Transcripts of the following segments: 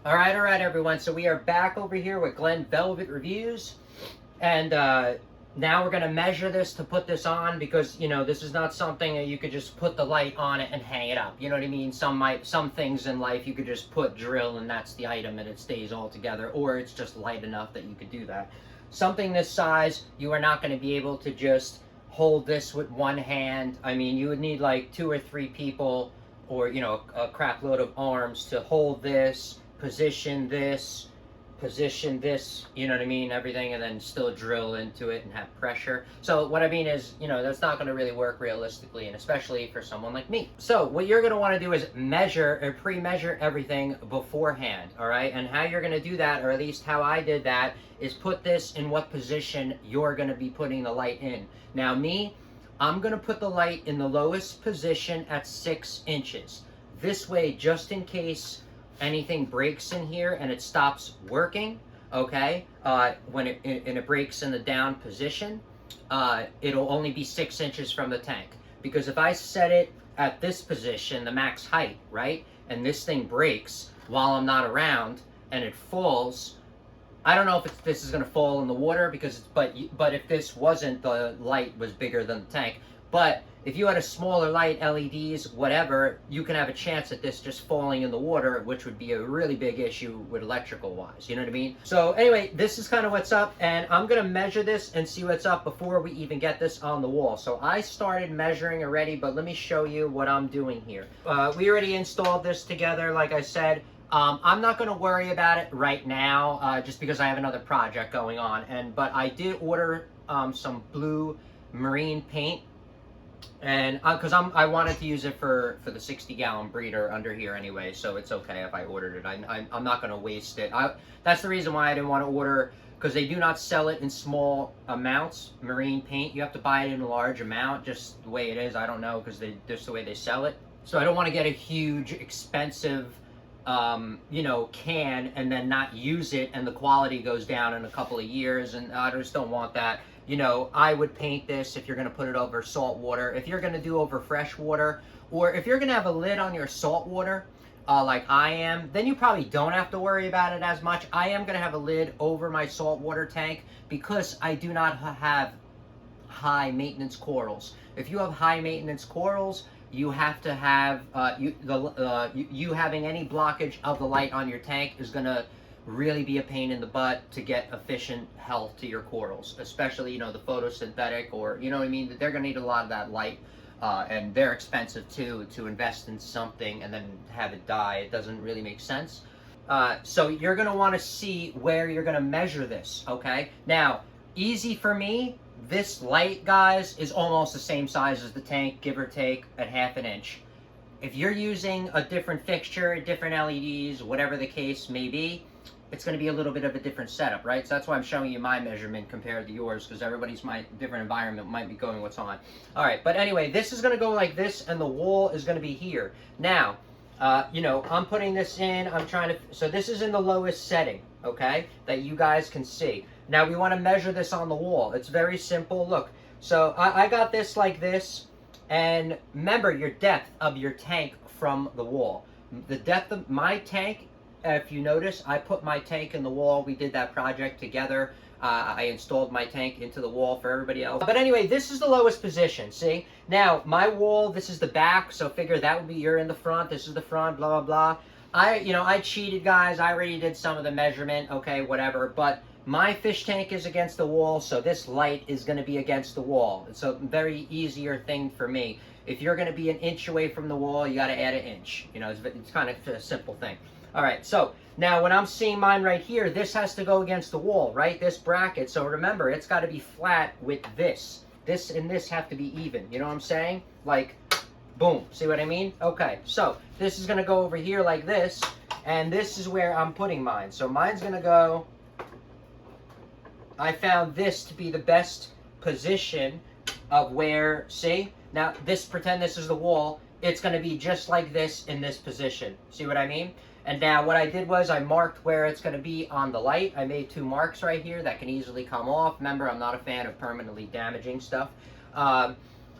All right, everyone. So we are back over here with Glenn Velvet Reviews, and now we're gonna measure this to put this on because this is not something that you could just put the light on it and hang it up. You know what I mean? Some things in life you could just drill and that's the item and it stays all together, or it's just light enough that you could do that. Something this size, you are not going to be able to just hold this with one hand. I mean, you would need like 2 or 3 people, or a crap load of arms to hold this, position this, you know what I mean, everything, and then still drill into it and have pressure. So what I mean is, that's not going to really work realistically, and especially for someone like me. So what you're going to want to do is measure or pre-measure everything beforehand, all right? And how you're going to do that, or at least how I did that, is put this in what position you're going to be putting the light in. Now I'm going to put the light in the lowest position at 6 inches. This way, just in case anything breaks in here and it stops working, okay, when it breaks in the down position, it'll only be 6 inches from the tank. Because if I set it at this position, the max height, right, and this thing breaks while I'm not around and it falls, I don't know if this is going to fall in the water, because but if this wasn't, the light was bigger than the tank. But if you had a smaller light, LEDs, whatever, you can have a chance at this just falling in the water, which would be a really big issue with electrical wise. You know what I mean? So anyway, this is kind of what's up, and I'm going to measure this and see what's up before we even get this on the wall. So I started measuring already, but let me show you what I'm doing here. We already installed this together, like I said. I'm not going to worry about it right now, just because I have another project going on. But I did order some blue marine paint, and because I wanted to use it for the 60-gallon breeder under here anyway, so it's okay if I ordered it. I'm not going to waste it. That's the reason why I didn't want to order, because they do not sell it in small amounts, marine paint. You have to buy it in a large amount, just the way it is. I don't know, because just the way they sell it. So I don't want to get a huge, expensive can and then not use it and the quality goes down in a couple of years, and I just don't want that. I would paint this if you're going to put it over salt water. If you're going to do over fresh water, or if you're going to have a lid on your salt water, like I am, then you probably don't have to worry about it as much. I am going to have a lid over my saltwater tank because I do not have high maintenance corals. If you have high maintenance corals, you have to have you having any blockage of the light on your tank is going to really be a pain in the butt to get efficient health to your corals, especially the photosynthetic, or you know what I mean. They're going to need a lot of that light, and they're expensive too to invest in something and then have it die. It doesn't really make sense. So you're going to want to see where you're going to measure this. Okay, now easy for me. This light, guys, is almost the same size as the tank, give or take at ½ inch. If you're using a different fixture, different LEDs, whatever the case may be, it's going to be a little bit of a different setup, right? So that's why I'm showing you my measurement compared to yours, because everybody's different environment might be going what's on. All right, but anyway, this is going to go like this, and the wall is going to be here. Now, I'm putting this in. So this is in the lowest setting, okay, that you guys can see. Now we want to measure this on the wall. It's very simple. Look, so I got this like this, and remember your depth of your tank from the wall. The depth of my tank, if you notice, I put my tank in the wall. We did that project together. I installed my tank into the wall for everybody else. But anyway, this is the lowest position, see? Now, my wall, this is the back, so figure that would be you're in the front, this is the front, blah, blah, blah. I cheated, guys. I already did some of the measurement, okay, whatever. But my fish tank is against the wall, so this light is going to be against the wall. It's a very easier thing for me. If you're going to be an inch away from the wall, you got to add an inch. It's kind of a simple thing. All right, so now when I'm seeing mine right here, this has to go against the wall, right? This bracket. So remember, it's got to be flat with this. This and this have to be even. You know what I'm saying? Like, boom. See what I mean? Okay, so this is going to go over here like this, and this is where I'm putting mine. So mine's going to go... I found this to be the best position of where, see? Now, pretend this is the wall. It's going to be just like this in this position. See what I mean? And now what I did was I marked where it's going to be on the light. I made 2 marks right here that can easily come off. Remember, I'm not a fan of permanently damaging stuff.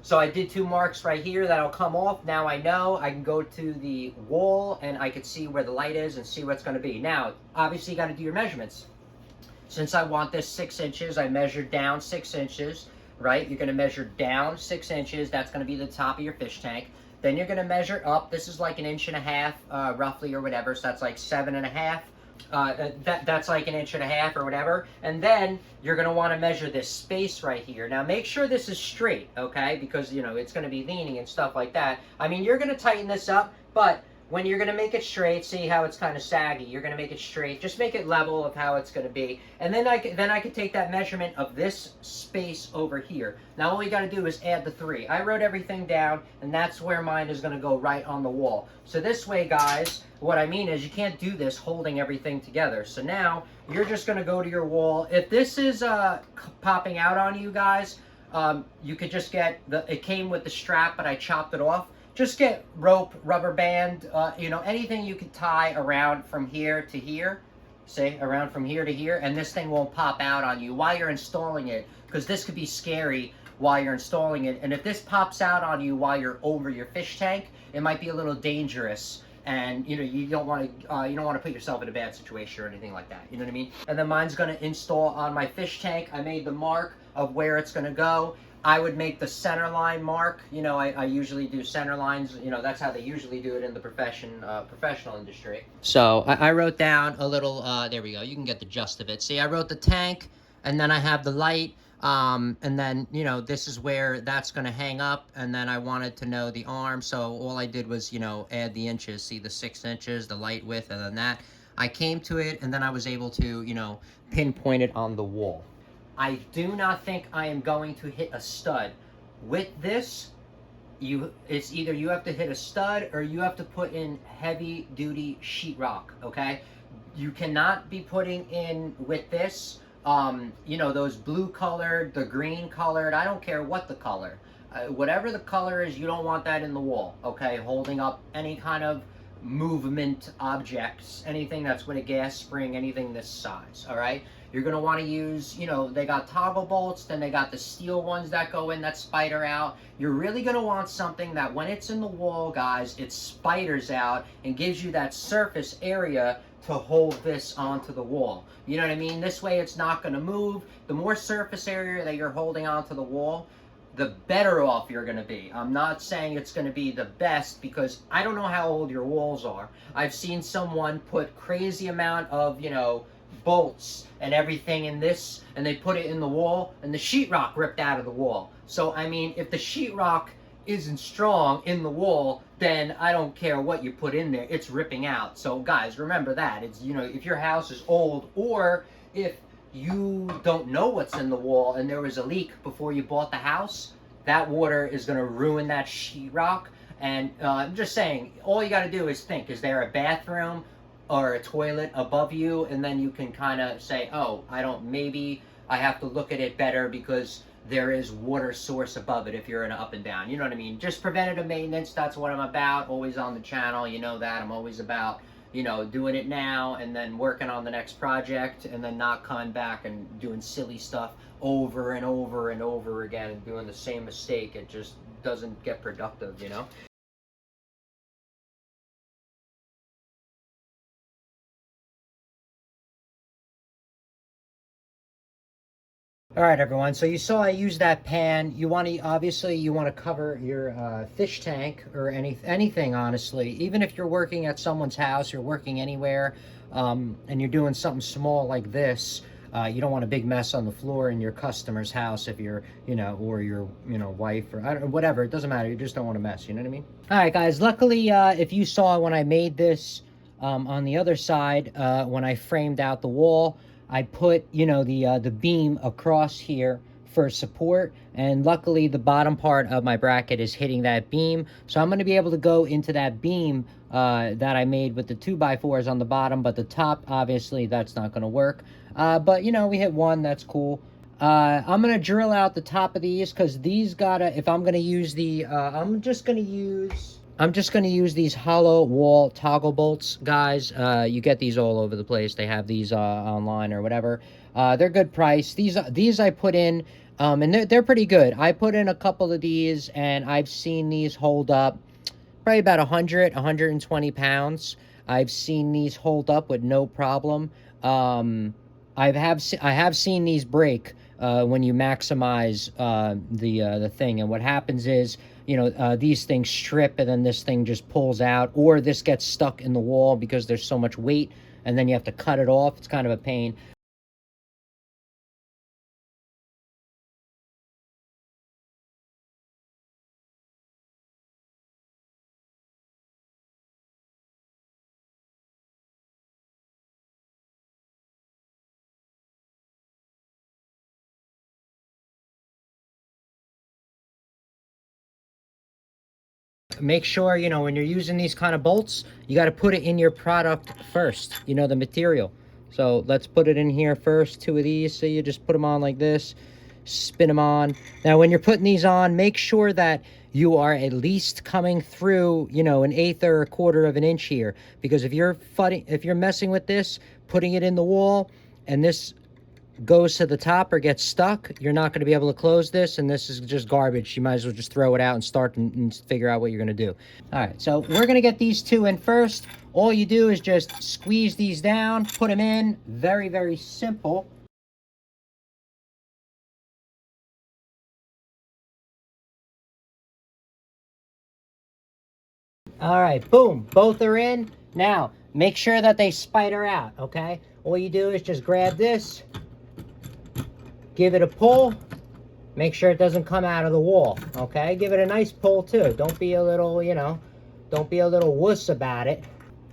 So I did 2 marks right here that'll come off. Now I know I can go to the wall and I can see where the light is and see what's going to be. Now, obviously you got to do your measurements. Since I want this 6 inches, I measured down 6 inches, right? You're going to measure down 6 inches. That's going to be the top of your fish tank. Then you're going to measure up. This is like 1.5 inches, roughly, or whatever. So that's like 7.5. That's like 1.5 inches or whatever. And then you're going to want to measure this space right here. Now make sure this is straight, okay? Because, you know, it's going to be leaning and stuff like that. I mean, you're going to tighten this up, but when you're going to make it straight, see how it's kind of saggy. You're going to make it straight. Just make it level of how it's going to be. And then I can take that measurement of this space over here. Now all you got to do is add the 3. I wrote everything down, and that's where mine is going to go right on the wall. So this way, guys, what I mean is you can't do this holding everything together. So now you're just going to go to your wall. If this is popping out on you guys, you could just get it came with the strap, but I chopped it off. Just get rope, rubber band, you know, anything you can tie around from here to here. Say, around from here to here, and this thing won't pop out on you while you're installing it, because this could be scary while you're installing it. And if this pops out on you while you're over your fish tank, it might be a little dangerous. And you know, you don't want to put yourself in a bad situation or anything like that. You know what I mean? And then mine's going to install on my fish tank. I made the mark of where it's going to go. I would make the center line mark. You know, I usually do center lines. You know, that's how they usually do it in the professional industry. So I wrote down a little, there we go. You can get the gist of it. See, I wrote the tank, and then I have the light. And then, you know, this is where that's going to hang up. And then I wanted to know the arm. So all I did was, you know, add the inches. See the 6 inches, the light width, and then that. I came to it, and then I was able to, you know, pinpoint it on the wall. I do not think I am going to hit a stud. With this, it's either you have to hit a stud or you have to put in heavy duty sheetrock, okay? You cannot be putting in with this, you know, those blue colored, the green colored, I don't care what the color. Whatever the color is, you don't want that in the wall, okay? Holding up any kind of movement objects, anything that's with a gas spring, anything this size, all right? You're going to want to use, you know, they got toggle bolts, then they got the steel ones that go in that spider out. You're really going to want something that when it's in the wall, guys, it spiders out and gives you that surface area to hold this onto the wall. You know what I mean? This way it's not going to move. The more surface area that you're holding onto the wall, the better off you're going to be. I'm not saying it's going to be the best, because I don't know how old your walls are. I've seen someone put crazy amount of, you know, bolts and everything in this, and they put it in the wall, and the sheetrock ripped out of the wall. So, I mean, if the sheetrock isn't strong in the wall, then I don't care what you put in there, it's ripping out. So, guys, remember that. It's, you know, if your house is old, or if you don't know what's in the wall and there was a leak before you bought the house, that water is going to ruin that sheetrock. And I'm just saying, all you got to do is think, is there a bathroom or a toilet above you? And then you can kind of say, oh, maybe I have to look at it better because there is water source above it if you're in an up and down. You know what I mean? Just preventative maintenance, that's what I'm about. Always on the channel, you know that. I'm always about, you know, doing it now and then working on the next project, and then not coming back and doing silly stuff over and over and over again and doing the same mistake. It just doesn't get productive, you know? All right, everyone. So you saw I used that pan. You want to, obviously, you want to cover your fish tank or anything, honestly. Even if you're working at someone's house, you're working anywhere, and you're doing something small like this, you don't want a big mess on the floor in your customer's house if you're, you know, or your, you know, wife or whatever. It doesn't matter. You just don't want a mess. You know what I mean? All right, guys. Luckily, if you saw when I made this on the other side, when I framed out the wall, I put, you know, the beam across here for support, and luckily the bottom part of my bracket is hitting that beam, so I'm going to be able to go into that beam that I made with the 2x4s on the bottom, but the top, obviously, that's not going to work. But, you know, we hit one, that's cool. I'm going to drill out the top of these, because these gotta, if I'm going to use the, I'm just going to use these hollow wall toggle bolts, guys. You get these all over the place. They have these online or whatever. They're good price. These I put in And they're pretty good. I put in a couple of these, and I've seen these hold up probably about 120 pounds. I've seen these hold up with no problem. I have seen these break when you maximize the thing, and what happens is, you know, these things strip, and then this thing just pulls out, or this gets stuck in the wall because there's so much weight, and then you have to cut it off. It's kind of a pain. Make sure, you know, when you're using these kind of bolts, you got to put it in your product first, you know, the material. So let's put it in here first, 2 of these. So you just put them on like this, spin them on. Now when you're putting these on, make sure that you are at least coming through, you know, 1/8 or 1/4 of an inch here, because if you're messing with this, putting it in the wall, and this goes to the top or gets stuck, you're not going to be able to close this, and this is just garbage. You might as well just throw it out and start and figure out what you're going to do. All right, so we're going to get these 2 in first. All you do is just squeeze these down, put them in. Very, very simple. All right, boom, both are in. Now make sure that they spider out. Okay, all you do is just grab this, give it a pull. Make sure it doesn't come out of the wall, okay? Give it a nice pull, too. Don't be a little, you know, don't be a little wuss about it.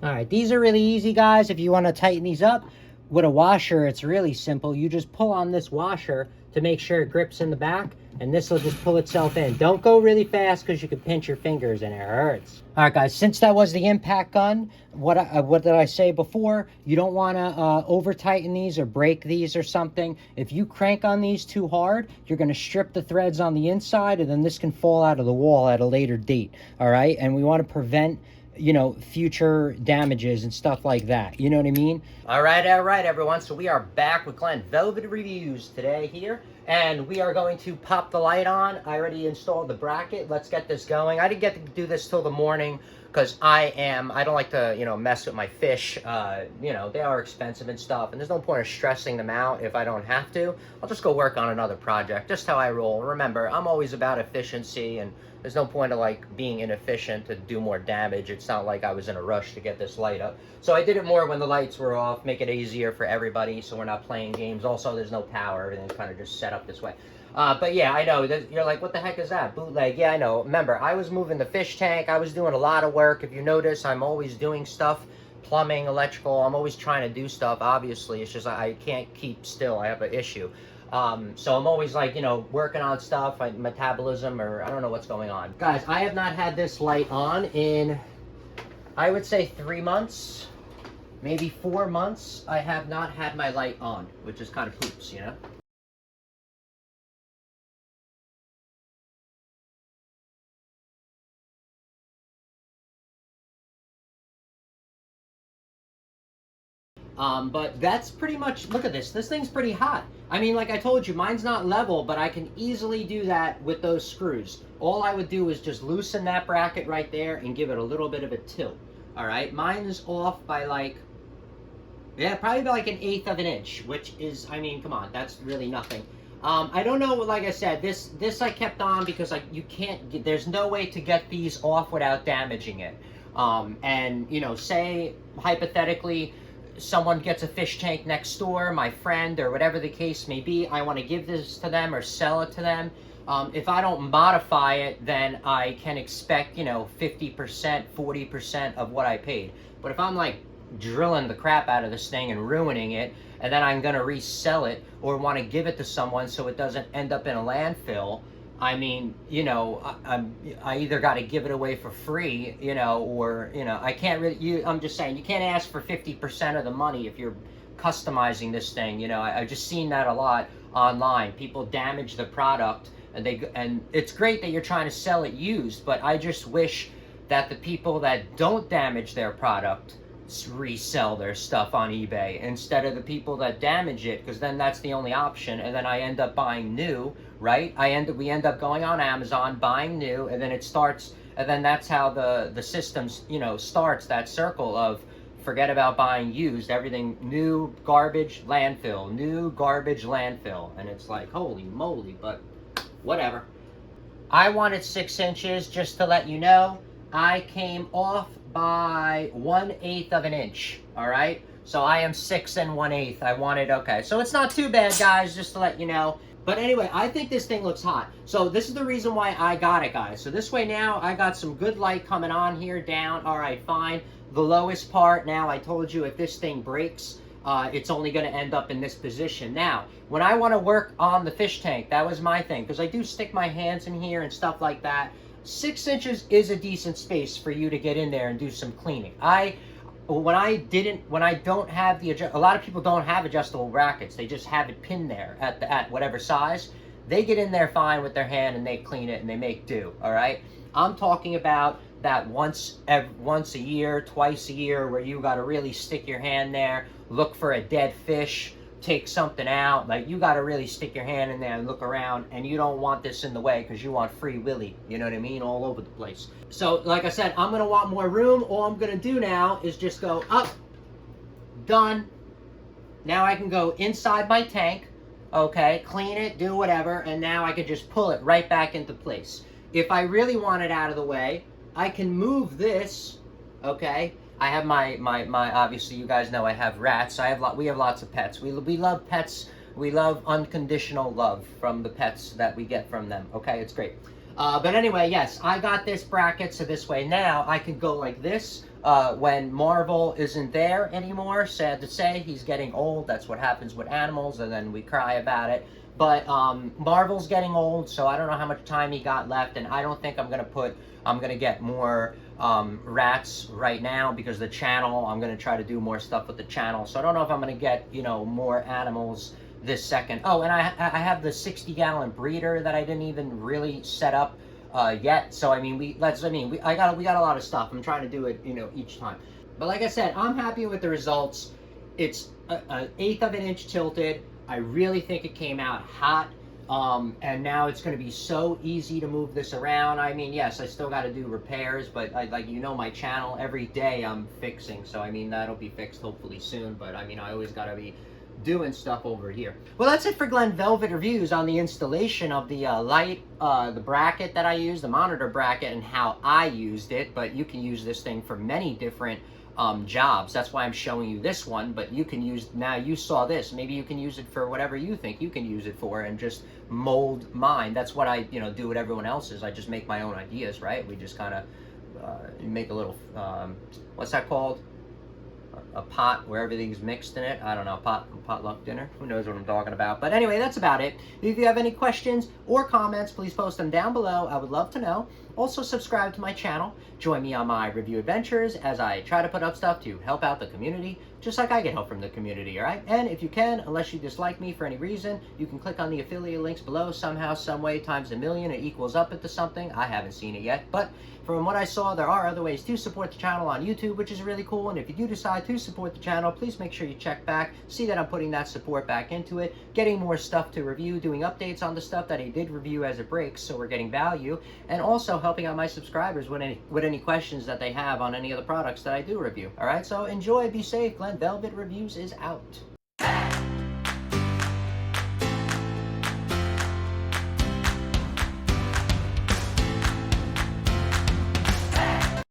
All right, these are really easy, guys. If you want to tighten these up with a washer, it's really simple. You just pull on this washer to make sure it grips in the back, and this will just pull itself in. Don't go really fast because you can pinch your fingers and it hurts. All right, guys, since that was the impact gun, what did I say before? You don't want to over tighten these or break these or something. If you crank on these too hard, you're going to strip the threads on the inside, and then this can fall out of the wall at a later date. All right, and we want to prevent, you know, future damages and stuff like that. You know what I mean? All right, everyone. So we are back with Glenn Velvet Reviews today here, and we are going to pop the light on. I already installed the bracket. Let's get this going. I didn't get to do this till the morning because I don't like to, you know, mess with my fish. You know, they are expensive and stuff, and there's no point of stressing them out if I don't have to. I'll just go work on another project, just how I roll. Remember, I'm always about efficiency, and there's no point of like being inefficient to do more damage. It's not like I was in a rush to get this light up. So I did it more when the lights were off, make it easier for everybody so we're not playing games. Also, there's no power. Everything's kind of just set up this way. But yeah, I know. You're like, what the heck is that? Bootleg. Yeah, I know. Remember, I was moving the fish tank. I was doing a lot of work. If you notice, I'm always doing stuff. Plumbing, electrical. I'm always trying to do stuff, obviously. It's just I can't keep still. I have an issue. So I'm always like, you know, working on stuff, like metabolism, or I don't know what's going on. Guys, I have not had this light on in, I would say 3 months, maybe 4 months. I have not had my light on, which is kind of poops, you know? But that's pretty much, look at this. This thing's pretty hot. I mean, like I told you, mine's not level, but I can easily do that with those screws. All I would do is just loosen that bracket right there and give it a little bit of a tilt. All right, mine is off by like, yeah, probably by like 1/8 of an inch, which is, I mean, come on, that's really nothing. I don't know, like I said, this I kept on because like you can't, there's no way to get these off without damaging it. And you know, say hypothetically, someone gets a fish tank next door, my friend or whatever the case may be, I want to give this to them or sell it to them. If I don't modify it, then I can expect, you know, 50%, 40% of what I paid. But if I'm like drilling the crap out of this thing and ruining it, and then I'm going to resell it or want to give it to someone so it doesn't end up in a landfill, I mean, you know, I either got to give it away for free, you know, or, you know, I can't really, I'm just saying, you can't ask for 50% of the money if you're customizing this thing. You know, I've just seen that a lot online. People damage the product, and it's great that you're trying to sell it used, but I just wish that the people that don't damage their product resell their stuff on eBay instead of the people that damage it, because then that's the only option, and then I end up buying new, right? We end up going on Amazon, buying new, and then it starts, and then that's how the systems, you know, starts that circle of forget about buying used, everything new, garbage, landfill, new, garbage, landfill, and it's like, holy moly, but whatever. I wanted 6 inches, just to let you know. I came off by 1/8 of an inch, all right? So I am 6 1/8. I wanted, okay. So it's not too bad, guys, just to let you know. But anyway, I think this thing looks hot. So this is the reason why I got it, guys. So this way now, I got some good light coming on here, down. All right, fine. The lowest part, now I told you if this thing breaks, it's only going to end up in this position. Now, when I want to work on the fish tank, that was my thing, because I do stick my hands in here and stuff like that. 6 inches is a decent space for you to get in there and do some cleaning. When I don't have a lot of people don't have adjustable brackets. They just have it pinned there at whatever size. They get in there fine with their hand and they clean it and they make do, all right? I'm talking about that once a year, twice a year, where you got to really stick your hand there, look for a dead fish, take something out. Like, you got to really stick your hand in there and look around, and you don't want this in the way because you want free willy, you know what I mean, all over the place. So like I said, I'm gonna want more room. All I'm gonna do now is just go up, done. Now I can go inside my tank, okay, clean it, do whatever, and now I can just pull it right back into place. If I really want it out of the way, I can move this, okay. I have my obviously you guys know I have rats. We have lots of pets. We love pets. We love unconditional love from the pets that we get from them. Okay, it's great. But anyway, yes, I got this bracket, so this way now I can go like this. When Marvel isn't there anymore, sad to say, he's getting old. That's what happens with animals, and then we cry about it. But Marvel's getting old, so I don't know how much time he got left, and I don't think I'm gonna get more rats right now, because the channel, I'm gonna try to do more stuff with the channel. So I don't know if I'm gonna get, you know, more animals this second. Oh, and I have the 60-gallon breeder that I didn't even really set up yet. So I mean, we got a lot of stuff. I'm trying to do it, you know, each time. But like I said, I'm happy with the results. It's an 1/8 of an inch tilted. I really think it came out hot. And now it's going to be so easy to move this around. I mean, yes, I still got to do repairs, but like, you know, my channel, every day I'm fixing. So I mean, that'll be fixed hopefully soon. But I mean, I always got to be doing stuff over here. Well, that's it for Glenn Velvet reviews on the installation of the the bracket that I used, the monitor bracket, and how I used it. But you can use this thing for many different jobs. That's why I'm showing you this one, but you can use, now you saw this, maybe you can use it for whatever you think you can use it for, and just mold mine. That's what I, you know, do with everyone else's. I just make my own ideas, right? We just kind of make a little what's that called, a pot where everything's mixed in it. I don't know, potluck dinner, who knows what I'm talking about. But anyway, that's about it. If you have any questions or comments, please post them down below. I would love to know. Also, subscribe to my channel. Join me on my review adventures as I try to put up stuff to help out the community, just like I get help from the community, all right? And if you can, unless you dislike me for any reason, you can click on the affiliate links below. Somehow, some way, times a million, it equals up into something. I haven't seen it yet, but from what I saw, there are other ways to support the channel on YouTube, which is really cool. And if you do decide to support the channel, please make sure you check back, see that I'm putting that support back into it, getting more stuff to review, doing updates on the stuff that I did review as it breaks, so we're getting value, and also helping out my subscribers with any questions that they have on any of the products that I do review. All right, so enjoy, be safe. Glenn Velvet Reviews is out.